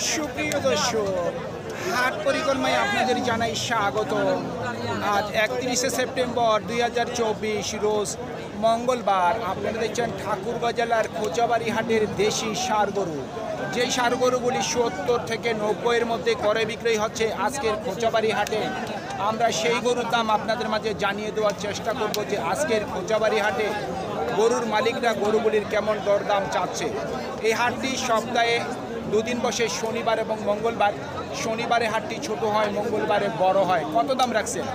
সুপ্রিয় দর্শক, হাট পরিক্রমায় আপনাদের জানাই স্বাগত। আজ 31শে সেপ্টেম্বর 2024 রোজ মঙ্গলবার। আপনারা দেখছেন ঠাকুরগাঁ জেলার খোঁচাবাড়ি হাটের দেশি ষাঁড় গরু। যেই ষাঁড় গরুগুলি 70 থেকে 90-এর মধ্যে ক্রয় বিক্রয় হচ্ছে আজকের খোঁচাবাড়ি হাটে, আমরা সেই গরুর দাম আপনাদের মাঝে জানিয়ে দেওয়ার চেষ্টা করব যে আজকের খোঁচাবাড়ি হাটে গরুর মালিকরা গরুগুলির কেমন দরদাম চাচ্ছে। এই হাটটি সপ্তাহে দুদিন বসে, শনিবার এবং মঙ্গলবার। শনিবারে হাটটি ছোট হয়, মঙ্গলবারে বড় হয়। কত দাম রাখছেন?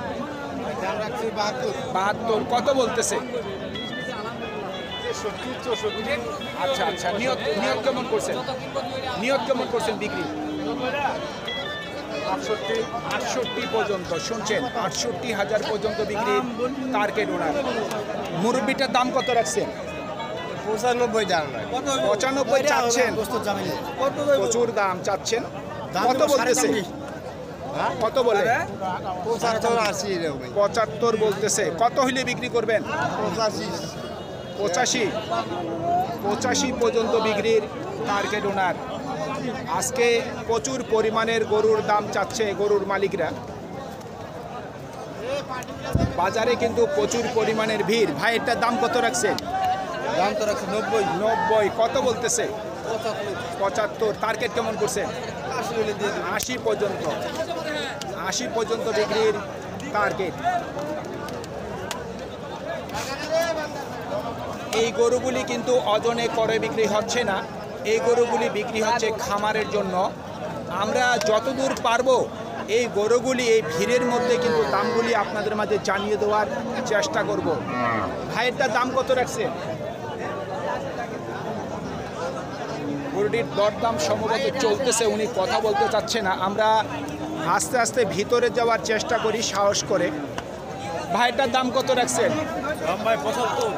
72। কত বলতেছে? আচ্ছা আচ্ছা, নিয়ত কেমন করছেন? নিয়ত কেমন করছেন বিক্রি? 68 পর্যন্ত। শুনছেন, 68,000 পর্যন্ত বিক্রির টার্গেট ওনার। মুরব্বিটার দাম কত রাখছেন? 95 চাচ্ছেন। প্রচুর দাম চাচ্ছেন। কত বলতেছে? কত বলে? 75 বলতেছে। কত হইলে বিক্রি করবেন? 85 পর্যন্ত বিক্রির টার্গেট ওনার। আজকে প্রচুর পরিমাণের গরুর দাম চাচ্ছে গরুর মালিকরা। বাজারে কিন্তু প্রচুর পরিমাণের ভিড়। ভাই, এটার দাম কত রাখছেন? দাম তো রাখছে 90। কত বলতেছে? 75। টার্গেট কেমন করছেন? 80 পর্যন্ত। 80 পর্যন্ত বিক্রির টার্গেট। এই গরুগুলি কিন্তু ওজনে করে বিক্রি হচ্ছে না, এই গরুগুলি বিক্রি হচ্ছে খামারের জন্য। আমরা যতদূর পারবো এই গরুগুলি এই ভিড়ের মধ্যে কিন্তু দামগুলি আপনাদের মাঝে জানিয়ে দেওয়ার চেষ্টা করব। ভাইয়েরটার দাম কত রাখছে? গরুটির দরদাম সম্ভবত চলতেছে, উনি কথা বলতে চাচ্ছে না। আমরা আস্তে আস্তে ভিতরে যাওয়ার চেষ্টা করি সাহস করে। ভাইটার দাম কত রাখছেন?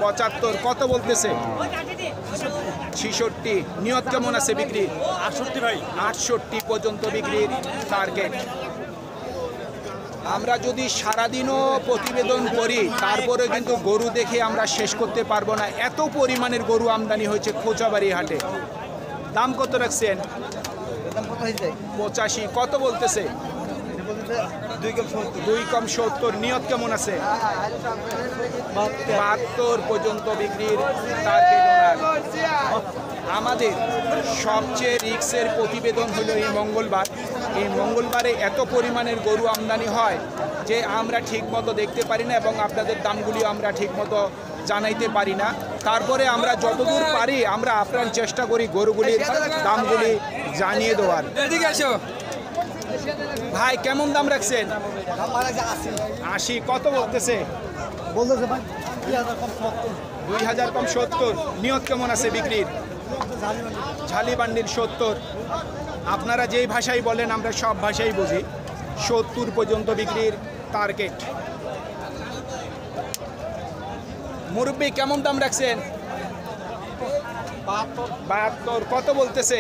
75। কত বলতেছে? 66। নিয়ত কেমন আছে বিক্রি? 68 ভাই। 68 পর্যন্ত বিক্রির টার্গেট। আমরা যদি সারাদিনও প্রতিবেদন করি তারপরে কিন্তু গরু দেখে আমরা শেষ করতে পারবো না। এত পরিমাণের গরু আমদানি হয়েছে খোঁচাবাড়ি হাটে। দাম কত রাখছেন? 85। কত বলতেছে? 2 কম 70। নিয়ত কেমন আছে? 72 পর্যন্ত বিক্রির টার্গেট ওনার। আমাদের সবচেয়ে রিক্সের প্রতিবেদন হলো এই মঙ্গলবার। এই মঙ্গলবারে এত পরিমাণের গরু আমদানি হয় যে আমরা ঠিকমতো দেখতে পারি না এবং আপনাদের দামগুলিও আমরা ঠিকমতো জানাইতে পারি না। তারপরে আমরা যতদূর পারি আমরা আপ্রাণ চেষ্টা করি গরুগুলির দামগুলি জানিয়ে দেওয়ার। ভাই, কেমন দাম রাখছেন? 80। কত বলতেছে? 2000 কম 70। নিয়ত কেমন আছে বিক্রির? ঝালিবান্ডির 70। আপনারা যেই ভাষাই বলেন আমরা সব ভাষাই বুঝি। 70 পর্যন্ত বিক্রির টার্গেট। মুরব্বি, কেমন দাম রাখছেন? 72। কত বলতেছে?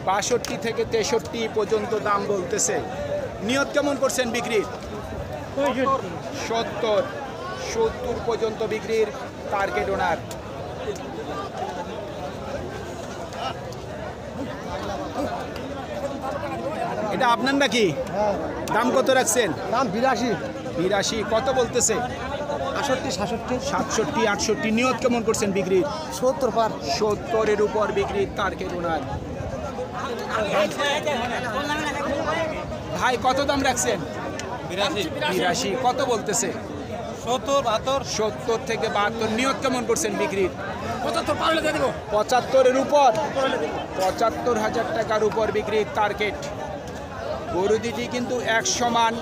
62 থেকে 63 পর্যন্ত দাম বলতেছে। নিয়ত কেমন করছেন বিক্রির? 70 পর্যন্ত বিক্রির টার্গেট ওনার। এটা আপনার নাকি? দাম কত রাখছেন? দাম 82। কত বলতেছে? 68 67 67 68। নিয়ত কেমন করছেন বিক্রির? 70 পার। 70-এর উপর বিক্রির টার্গেট ওনার। ভাই, কত দাম রাখছেন? 82। কত বলতেছে? 70 থেকে 72। নিয়ত কেমন করছেন বিক্রির? 75-এর উপর। 75,000 টাকার উপর বিক্রির টার্গেট। গরু দুটি কিন্তু এক সমান।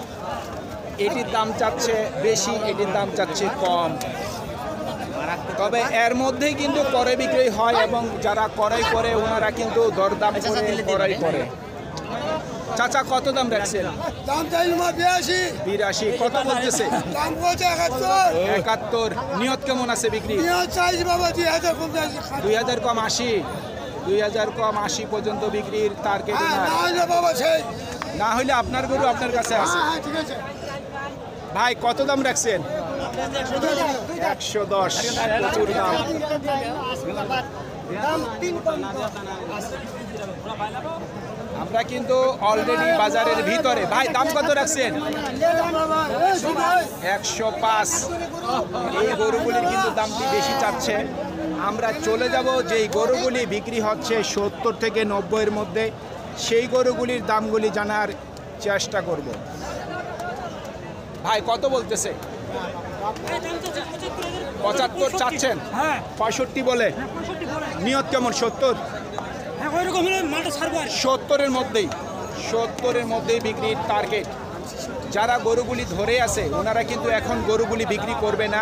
এটির দাম চাচ্ছে বেশি, এটির দাম চাচ্ছে কম। তবে এর মধ্যেই কিন্তু ক্রয় বিক্রয় হয় এবং যারা ক্রয় করে ওনারা কিন্তু দরদাম করে ক্রয় করে। চাচা, কত দাম রাখছেন? 82। কত বলতেছে? 71। নিয়ত কেমন আছে বিক্রি? 2000 কম 80। 2000 কম 80 পর্যন্ত বিক্রির টার্গেট। না হইলে আপনার গরু আপনার কাছে আছে। ভাই, কত দাম রাখছেন? 110। প্রচুর দাম। আমরা কিন্তু অলরেডি বাজারের ভিতরে। ভাই দাম কত রাখছেন? 105। এই গরুগুলির কিন্তু দামটি বেশি চাচ্ছে। আমরা চলে যাব যেই গরুগুলি বিক্রি হচ্ছে 70 থেকে 90-এর মধ্যে, সেই গরুগুলির দামগুলি জানার চেষ্টা করব। ভাই কত বলতেছে? 75 চাচ্ছেন? 65 বলে। নিয়ত কেমন? 70? 70-এর মধ্যেই, 70-এর মধ্যেই বিক্রির টার্গেট। যারা গরুগুলি ধরে আছে ওনারা কিন্তু এখন গরুগুলি বিক্রি করবে না,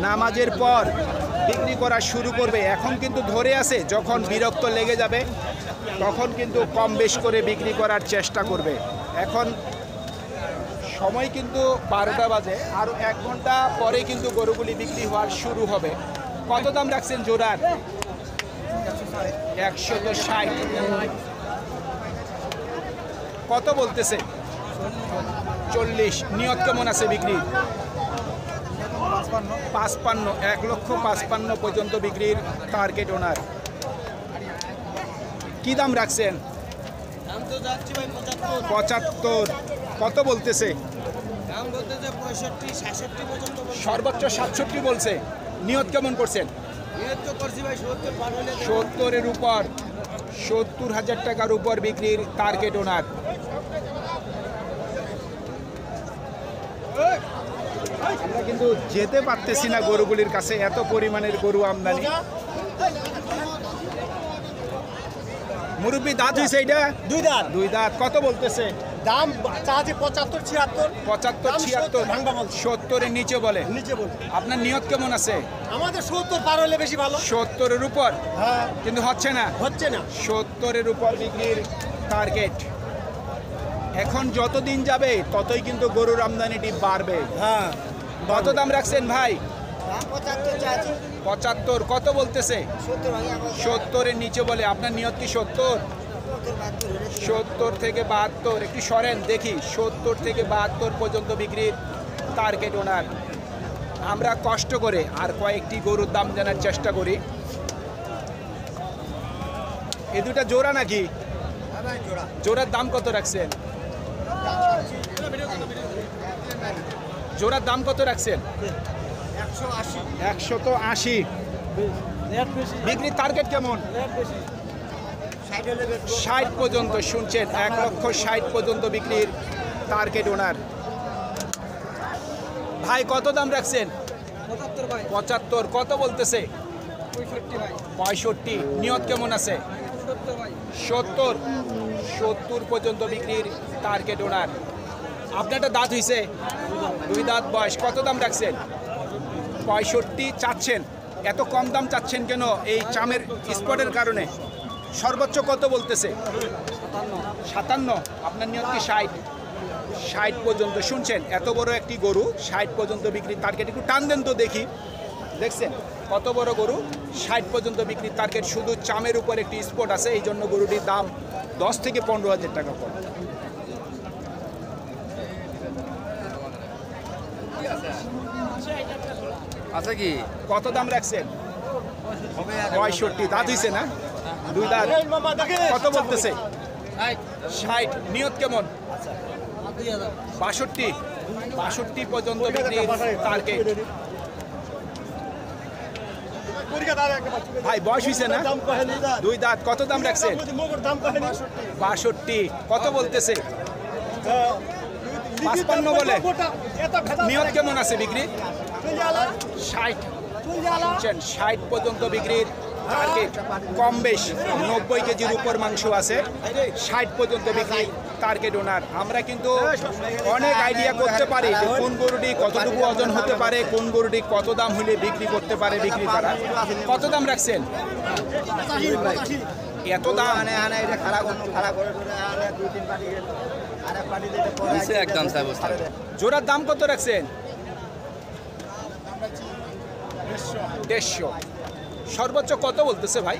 নামাজের পর বিক্রি করা শুরু করবে। এখন কিন্তু ধরে আছে, যখন বিরক্ত লেগে যাবে তখন কিন্তু কম বেশ করে বিক্রি করার চেষ্টা করবে। এখন সময় কিন্তু 12টা বাজে, আরও 1 ঘন্টা পরে কিন্তু গরুগুলি বিক্রি হওয়ার শুরু হবে। কত দাম রাখছেন জোড়ার? 160। কত বলতেছে? 40। নিয়ত কেমন আছে বিক্রি? 55। 1,55,000 পর্যন্ত বিক্রির টার্গেট ওনার। কি দাম রাখছেন? 75। কত বলতেছে? সর্বোচ্চ 67 বলছে। নিয়ত কেমন করছেন? 70-এর উপর, 70,000 টাকার উপর বিক্রির টার্গেট ওনার। আমরা কিন্তু যেতে পারতেছি না গরুগুলির কাছে, এত পরিমাণের গরু আমদানি। মুরব্বী দাঁত হয়েছে এটা? 2 দাঁত। 2 দাঁত। কত বলতেছে? দাম চাচি 75 76। 75 76 70-এর নিচে বলে। নিচে বল। আপনার নিয়ত কেমন আছে? আমাদের 70 পার হলে বেশি ভালো। 70-এর উপর? হ্যাঁ। কিন্তু হচ্ছে না। 70-এর উপর বিক্রির টার্গেট। এখন যত দিন যাবে ততই কিন্তু গরুর আমদানিটি বাড়বে। হ্যাঁ। কত দাম রাখছেন ভাই? 75 75। কত বলতেছে? 70-এর নিচে বলে। আপনার নিয়ত কি 70? 70 থেকে 72। একটু সরেন দেখি। 70 থেকে 72 পর্যন্ত বিক্রির টার্গেট ওনার। আমরা কষ্ট করে আর কয়েকটি গরুর দাম জানার চেষ্টা করি। এ দুটা জোড়া নাকি? জোড়ার দাম কত রাখছেন? জোড়ার দাম কত রাখছেন? 180। বিক্রির টার্গেট কেমন? 60 পর্যন্ত। শুনছেন, 1,60,000 পর্যন্ত বিক্রির টার্গেট ওনার। ভাই কত দাম রাখছেন? 75। কত বলতেছে? 65। নিয়ত কেমন আছে? 70। 70 পর্যন্ত বিক্রির টার্গেট ওনার। আপনারটা দাঁত হইছে? 2 দাঁত বয়স। কত দাম রাখছেন? 65 চাচ্ছেন। এত কম দাম চাচ্ছেন কেন? এই চামের স্পটের কারণে। সর্বোচ্চ কত বলতেছে? 57। আপনার নিয়ত কি 60? 60 পর্যন্ত। শুনছেন, এত বড় একটি গরু 60 পর্যন্ত বিক্রির টার্গেট। একটু টান দেন তো দেখি। দেখছেন কত বড় গরু? 60 পর্যন্ত বিক্রির টার্গেট। শুধু চামের উপর একটি স্পট আছে, এই জন্য গরুটির দাম 10 থেকে 15,000 টাকা কম। আচ্ছা কি কত দাম রাখছেন? 65। দাঁত হইছে না? 2 দাঁত। কত বলতেছে? 60। নিয়ত কেমন? 62। 62 পর্যন্ত বিক্রির টার্গেট। ভাই বয়স হইছে না? 2 দাঁত। কত দাম রাখছেন? 62। কত বলতেছে? 55 বলে। নিয়ত কেমন আছে বিক্রি? 60। 60 পর্যন্ত বিক্রির টার্গেট। কম বেশ 90 কেজির উপর মাংস আছে। 60 পর্যন্ত বিক্রি টার্গেট ওনার। আমরা কিন্তু অনেক আইডিয়া করতে পারি যে কোন গরুটি কতটুকু ওজন হতে পারে, কোন গরুটি কত দাম হলে বিক্রি করতে পারে বিক্রি করা। কত দাম রাখছেন? এত দাম? একদম জোড়ার দাম কত রাখছেন? 150। সর্বোচ্চ কত বলতেছে ভাই?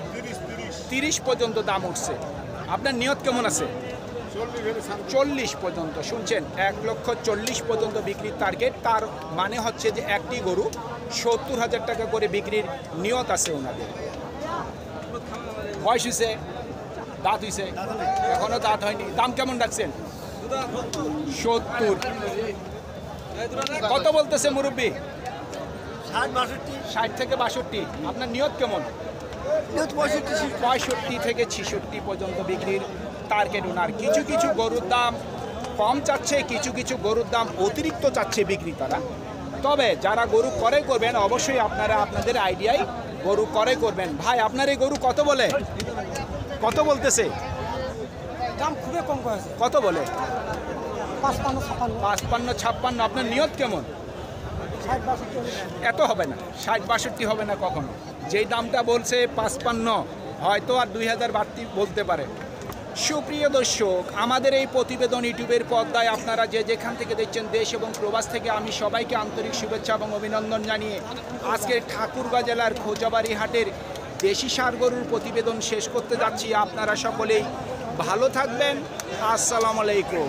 30 পর্যন্ত দাম উঠছে। আপনার নিয়ত কেমন আছে? 40 পর্যন্ত। শুনছেন, 1,40,000 পর্যন্ত বিক্রির টার্গেট। তার মানে হচ্ছে যে একটি গরু 70,000 টাকা করে বিক্রির নিয়ত আছে ওনাদের। বয়স হয়েছে, দাঁত হয়েছে, এখনো দাঁত হয়নি। দাম কেমন রাখছেন? 70। কত বলতেছে মুরব্বী? 60 থেকে 62। আপনার নিয়ত কেমন? 65 থেকে 66 পর্যন্ত বিক্রির টার্গেট ওনার। কিছু কিছু গরুর দাম কম চাচ্ছে, কিছু কিছু গরুর দাম অতিরিক্ত চাচ্ছে বিক্রেতারা। তবে যারা গরু ক্রয় করবেন অবশ্যই আপনারা আপনাদের আইডিয়ায় গরু ক্রয় করবেন। ভাই আপনার এই গরু কত বলে? কত বলতেছে? দাম খুবই কম করেছে, কত বলে? 55-56, 55-56। আপনার নিয়ত কেমন? 60-62। এত হবে না, 60-62 হবে না কখনো। যেই দামটা বলছে 55, হয়তো আর 2000 বাড়তি বলতে পারে। সুপ্রিয় দর্শক, আমাদের এই প্রতিবেদন ইউটিউবের পর্দায় আপনারা যে যেখান থেকে দেখছেন দেশ এবং প্রবাস থেকে আমি সবাইকে আন্তরিক শুভেচ্ছা এবং অভিনন্দন জানিয়ে আজকের ঠাকুরগাঁ জেলার খোঁজাবাড়ি হাটের দেশি ষাঁড় গরুর প্রতিবেদন শেষ করতে যাচ্ছি। আপনারা সকলেই ভালো থাকবেন। আসসালামু আলাইকুম।